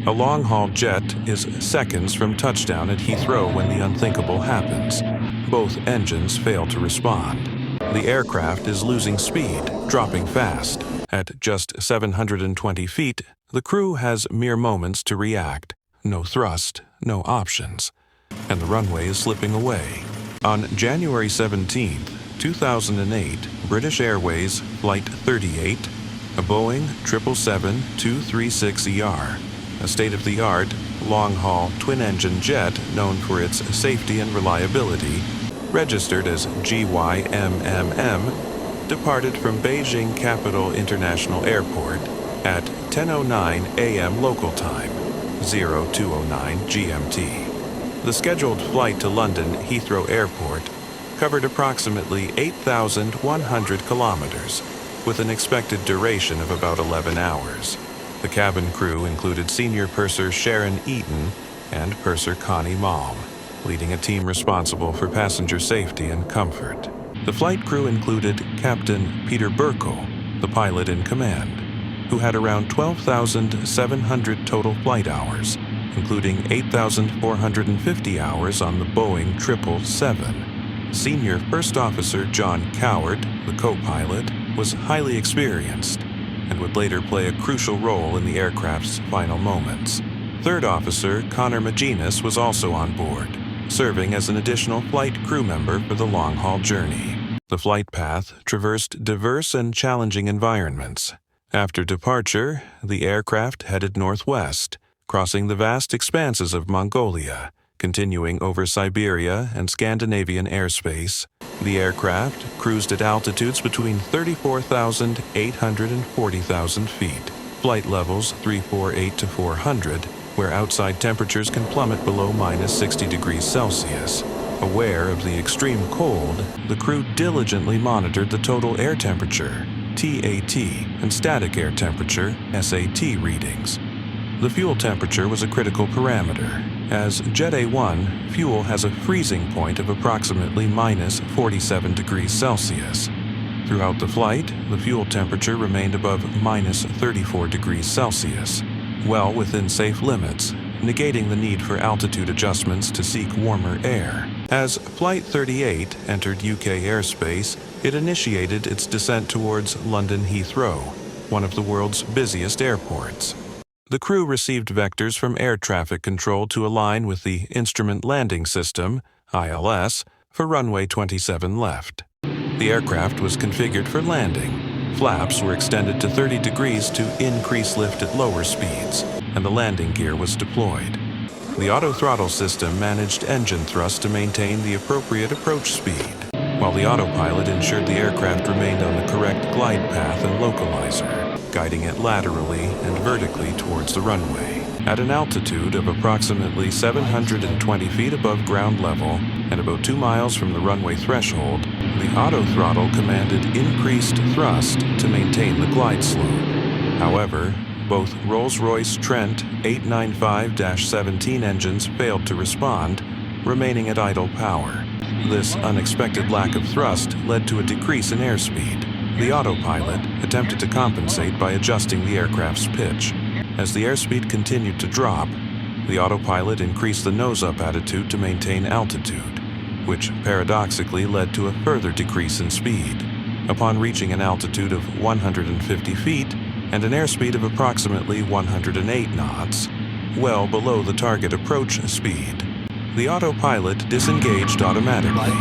A long-haul jet is seconds from touchdown at Heathrow when the unthinkable happens. Both engines fail to respond. The aircraft is losing speed, dropping fast. At just 720 feet, the crew has mere moments to react. No thrust, no options. And the runway is slipping away. On January 17, 2008, British Airways Flight 38, a Boeing 777-236ER, a state-of-the-art, long-haul, twin-engine jet known for its safety and reliability, registered as G-YMMM, departed from Beijing Capital International Airport at 10:09 a.m. local time, 0209 GMT. The scheduled flight to London Heathrow Airport covered approximately 8,100 kilometers, with an expected duration of about 11 hours. The cabin crew included Senior Purser Sharon Eaton and Purser Connie Malm, leading a team responsible for passenger safety and comfort. The flight crew included Captain Peter Burkill, the pilot in command, who had around 12,700 total flight hours, including 8,450 hours on the Boeing 777. Senior First Officer John Coward, the co-pilot, was highly experienced and would later play a crucial role in the aircraft's final moments. Third Officer Conor Magenis was also on board, serving as an additional flight crew member for the long-haul journey. The flight path traversed diverse and challenging environments. After departure, the aircraft headed northwest, crossing the vast expanses of Mongolia, continuing over Siberia and Scandinavian airspace. The aircraft cruised at altitudes between 34,800 and 40,000 feet, flight levels 348 to 400, where outside temperatures can plummet below minus 60 degrees Celsius. Aware of the extreme cold, the crew diligently monitored the total air temperature, TAT, and static air temperature, SAT, readings. The fuel temperature was a critical parameter. As Jet A1, fuel has a freezing point of approximately minus 47 degrees Celsius. Throughout the flight, the fuel temperature remained above minus 34 degrees Celsius, well within safe limits, negating the need for altitude adjustments to seek warmer air. As Flight 38 entered UK airspace, it initiated its descent towards London Heathrow, one of the world's busiest airports. The crew received vectors from air traffic control to align with the Instrument Landing System, ILS, for runway 27 left. The aircraft was configured for landing. Flaps were extended to 30 degrees to increase lift at lower speeds, and the landing gear was deployed. The auto-throttle system managed engine thrust to maintain the appropriate approach speed, while the autopilot ensured the aircraft remained on the correct glide path and localizer, guiding it laterally and vertically towards the runway. At an altitude of approximately 720 feet above ground level and about 2 miles from the runway threshold, the auto-throttle commanded increased thrust to maintain the glide slope. However, both Rolls-Royce Trent 895-17 engines failed to respond, remaining at idle power. This unexpected lack of thrust led to a decrease in airspeed. The autopilot attempted to compensate by adjusting the aircraft's pitch. As the airspeed continued to drop, the autopilot increased the nose-up attitude to maintain altitude, which paradoxically led to a further decrease in speed. Upon reaching an altitude of 150 feet and an airspeed of approximately 108 knots, well below the target approach speed, the autopilot disengaged automatically.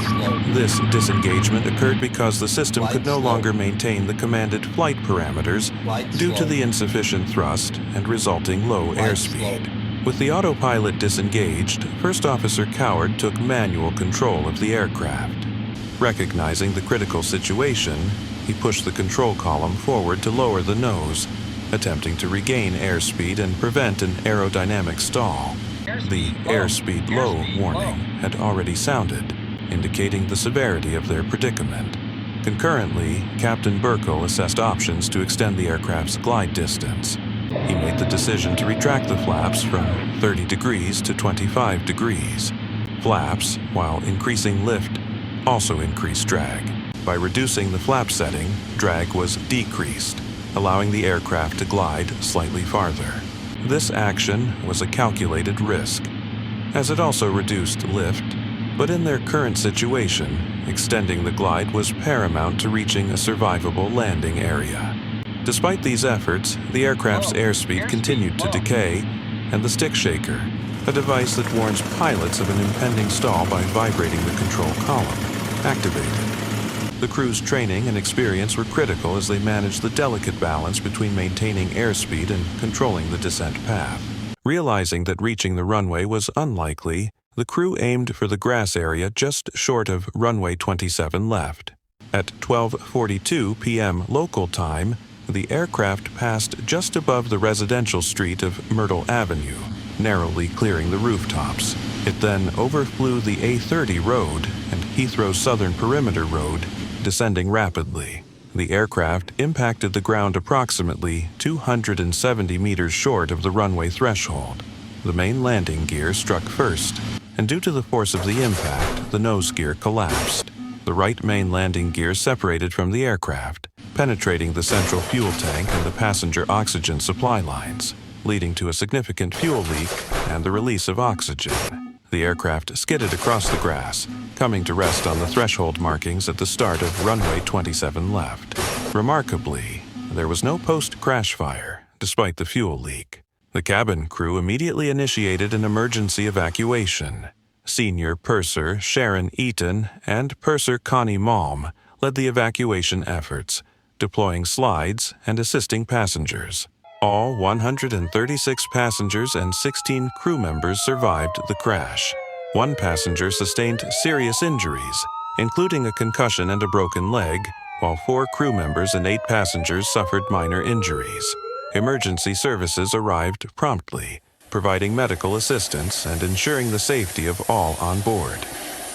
This disengagement occurred because the system could no longer maintain the commanded flight parameters due to the insufficient thrust and resulting low airspeed. With the autopilot disengaged, First Officer Coward took manual control of the aircraft. Recognizing the critical situation, he pushed the control column forward to lower the nose, attempting to regain airspeed and prevent an aerodynamic stall. The airspeed low warning had already sounded, indicating the severity of their predicament. Concurrently, Captain Burkill assessed options to extend the aircraft's glide distance. He made the decision to retract the flaps from 30 degrees to 25 degrees. Flaps, while increasing lift, also increased drag. By reducing the flap setting, drag was decreased, allowing the aircraft to glide slightly farther. This action was a calculated risk, as it also reduced lift, but in their current situation, extending the glide was paramount to reaching a survivable landing area. Despite these efforts, the aircraft's airspeed continued to decay, and the stick shaker, a device that warns pilots of an impending stall by vibrating the control column, activated. The crew's training and experience were critical as they managed the delicate balance between maintaining airspeed and controlling the descent path. Realizing that reaching the runway was unlikely, the crew aimed for the grass area just short of runway 27 left. At 12:42 p.m. local time, the aircraft passed just above the residential street of Myrtle Avenue, narrowly clearing the rooftops. It then overflew the A30 road and Heathrow's southern perimeter road, descending rapidly. The aircraft impacted the ground approximately 270 meters short of the runway threshold. The main landing gear struck first, and due to the force of the impact, the nose gear collapsed. The right main landing gear separated from the aircraft, penetrating the central fuel tank and the passenger oxygen supply lines, leading to a significant fuel leak and the release of oxygen. The aircraft skidded across the grass, coming to rest on the threshold markings at the start of runway 27 left. Remarkably, there was no post-crash fire, despite the fuel leak. The cabin crew immediately initiated an emergency evacuation. Senior Purser Sharon Eaton and Purser Connie Malm led the evacuation efforts, deploying slides and assisting passengers. All 136 passengers and 16 crew members survived the crash. One passenger sustained serious injuries, including a concussion and a broken leg, while 4 crew members and 8 passengers suffered minor injuries. Emergency services arrived promptly, providing medical assistance and ensuring the safety of all on board.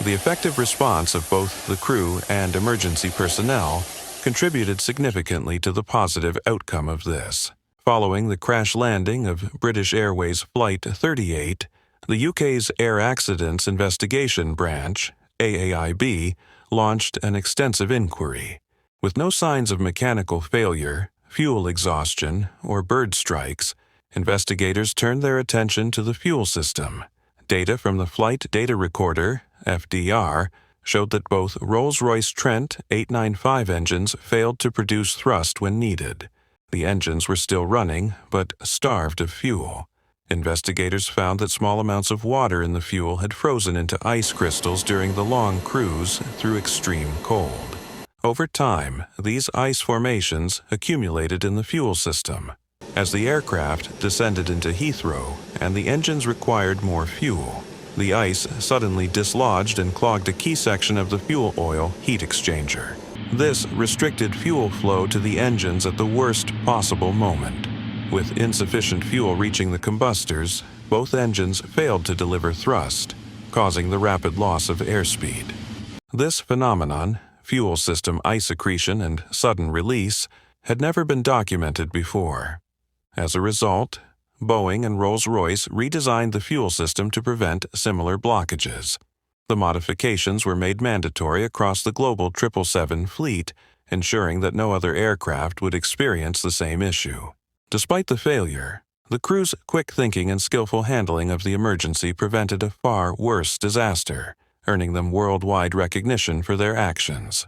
The effective response of both the crew and emergency personnel contributed significantly to the positive outcome of this. Following the crash landing of British Airways Flight 38, the UK's Air Accidents Investigation Branch, AAIB, launched an extensive inquiry. With no signs of mechanical failure, fuel exhaustion, or bird strikes, investigators turned their attention to the fuel system. Data from the Flight Data Recorder, FDR, showed that both Rolls-Royce Trent 895 engines failed to produce thrust when needed. The engines were still running, but starved of fuel. Investigators found that small amounts of water in the fuel had frozen into ice crystals during the long cruise through extreme cold. Over time, these ice formations accumulated in the fuel system. As the aircraft descended into Heathrow and the engines required more fuel, the ice suddenly dislodged and clogged a key section of the fuel oil heat exchanger. This restricted fuel flow to the engines at the worst possible moment. With insufficient fuel reaching the combustors, both engines failed to deliver thrust, causing the rapid loss of airspeed. This phenomenon, fuel system ice accretion and sudden release, had never been documented before. As a result, Boeing and Rolls-Royce redesigned the fuel system to prevent similar blockages. The modifications were made mandatory across the global 777 fleet, ensuring that no other aircraft would experience the same issue. Despite the failure, the crew's quick thinking and skillful handling of the emergency prevented a far worse disaster, earning them worldwide recognition for their actions.